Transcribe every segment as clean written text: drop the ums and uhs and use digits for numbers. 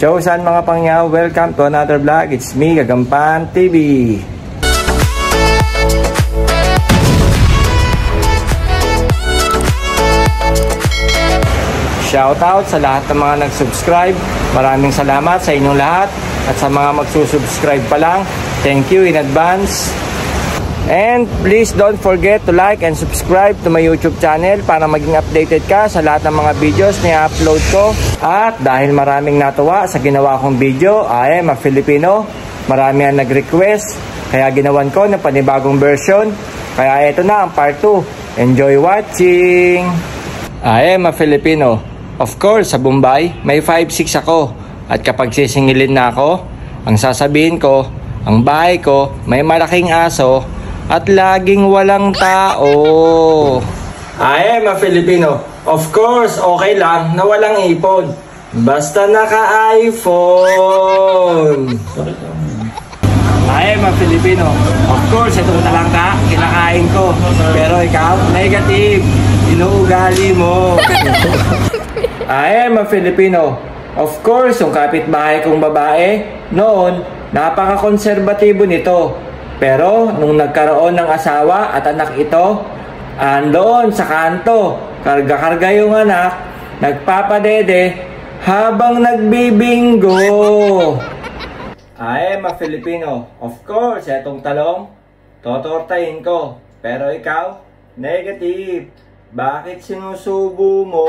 Chosan mga pangyaw, welcome to another vlog. It's me, Gagampan TV. Shoutout sa lahat ng mga nag-subscribe. Maraming salamat sa inyong lahat. At sa mga magsusubscribe pa lang, thank you in advance. And please don't forget to like and subscribe to my YouTube channel para maging updated ka sa lahat ng mga videos na i-upload ko. At dahil maraming natuwa sa ginawa kong video, I am a Filipino. Marami ang nag-request, kaya ginawan ko ng panibagong version. Kaya ito na ang part 2. Enjoy watching! I am a Filipino. Of course, sa Bombay, may 5'6" ako. At kapag sisingilin na ako, ang sasabihin ko, ang bahay ko may malaking aso at laging walang tao. I am a Filipino. Of course, okay lang na walang ipon. Basta naka-iPhone. I am a Filipino. Of course, itong talangka, kinakain ko. Pero ikaw, negative. Inuugali mo. I am a Filipino. Of course, yung kapitbahay kong babae, noon, napaka-konserbatibo nito. Pero, nung nagkaroon ng asawa at anak ito, andoon sa kanto, karga-karga yung anak, nagpapadede, habang nagbibingo. I am a Filipino. Of course, etong talong, totortahin ko. Pero ikaw, negative. Bakit sinusubo mo?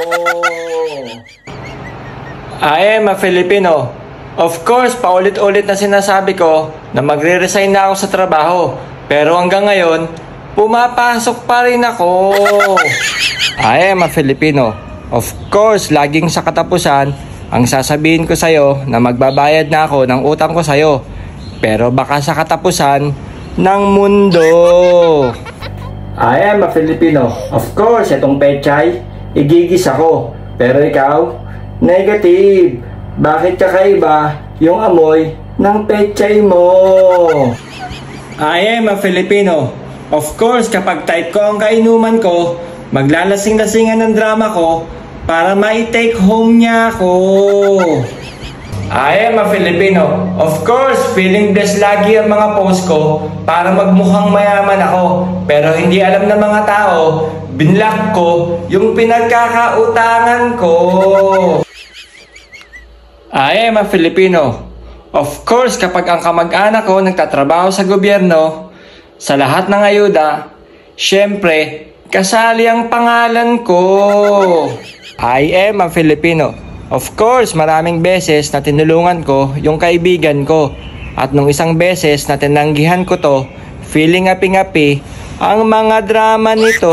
I am a Filipino. Of course, paulit-ulit na sinasabi ko na magre-resign na ako sa trabaho. Pero hanggang ngayon, pumapasok pa rin ako. I am a Filipino. Of course, laging sa katapusan, ang sasabihin ko sa'yo na magbabayad na ako ng utang ko sa'yo. Pero baka sa katapusan ng mundo. I am a Filipino. Of course, itong pechay, igigis ako. Pero ikaw, negative. Bakit kakaiba yung amoy ng pechay mo? I am a Filipino. Of course, kapag tight ko ang kainuman ko, maglalasing-lasingan ng drama ko para mai-take home niya ako. I am a Filipino. Of course, feeling blessed lagi ang mga post ko para magmukhang mayaman ako. Pero hindi alam ng mga tao, binlock ko yung pinagkakautangan ko. I am a Filipino. Of course, kapag ang kamag-anak ko nagtatrabaho sa gobyerno, sa lahat ng ayuda, syempre, kasali ang pangalan ko. I am a Filipino. Of course, maraming beses na tinulungan ko yung kaibigan ko. At nung isang beses na tinanggihan ko to, feeling api-api ang mga drama nito.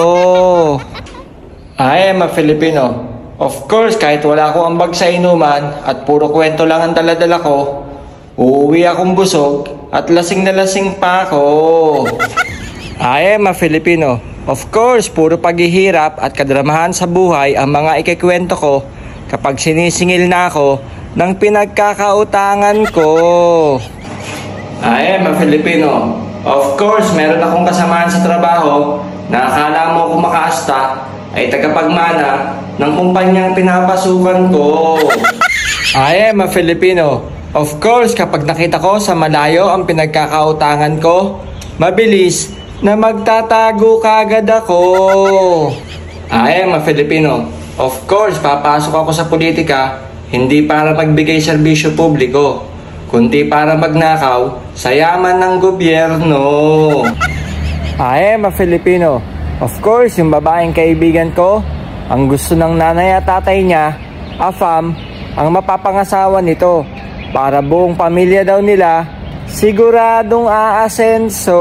I am a Filipino. Of course, kahit wala ko ambag sa inuman at puro kwento lang ang dala-dala ko, uuwi akong busog at lasing na lasing pa ako. I am a Filipino. Of course, puro paghihirap at kadramahan sa buhay ang mga ikikwento ko kapag sinisingil na ako ng pinagkakautangan ko. I am a Filipino. Of course, meron akong kasamaan sa trabaho na akala mo kung makaasta ay tagapagmana ng kumpanyang pinapasukan ko. I am a Filipino. Of course, kapag nakita ko sa malayo ang pinagkakautangan ko, mabilis na magtatago kagad ako. I am a Filipino. Of course, papasok ako sa politika hindi para magbigay serbisyo publiko, kundi para magnakaw sa yaman ng gobyerno. I am a Filipino. Of course, yung babaeng kaibigan ko, ang gusto ng nanay at tatay niya, afam, ang mapapangasawa nito. Para buong pamilya daw nila, siguradong aasenso.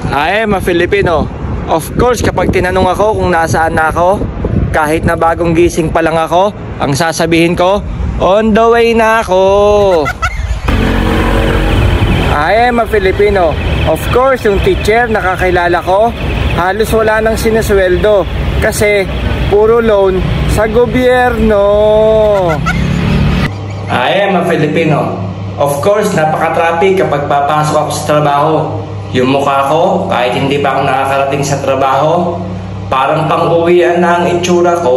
I am a Filipino. Of course, kapag tinanong ako kung nasaan na ako, kahit na bagong gising pa lang ako, ang sasabihin ko, on the way na ako. I am a Filipino. Of course, yung teacher na kakilala ko, halos wala nang sinusweldo kasi puro loan sa gobyerno. I am a Filipino. Of course, napaka-traffic kapag papasok ako sa trabaho. Yung mukha ko, kahit hindi pa ako nakakarating sa trabaho, parang pang-uwian na ang itsura ko.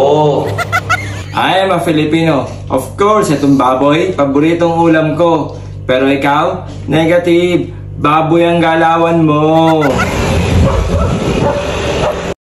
I am a Filipino. Of course, itong baboy, paboritong ulam ko. Pero ikaw, negative. Baboy ang galawan mo.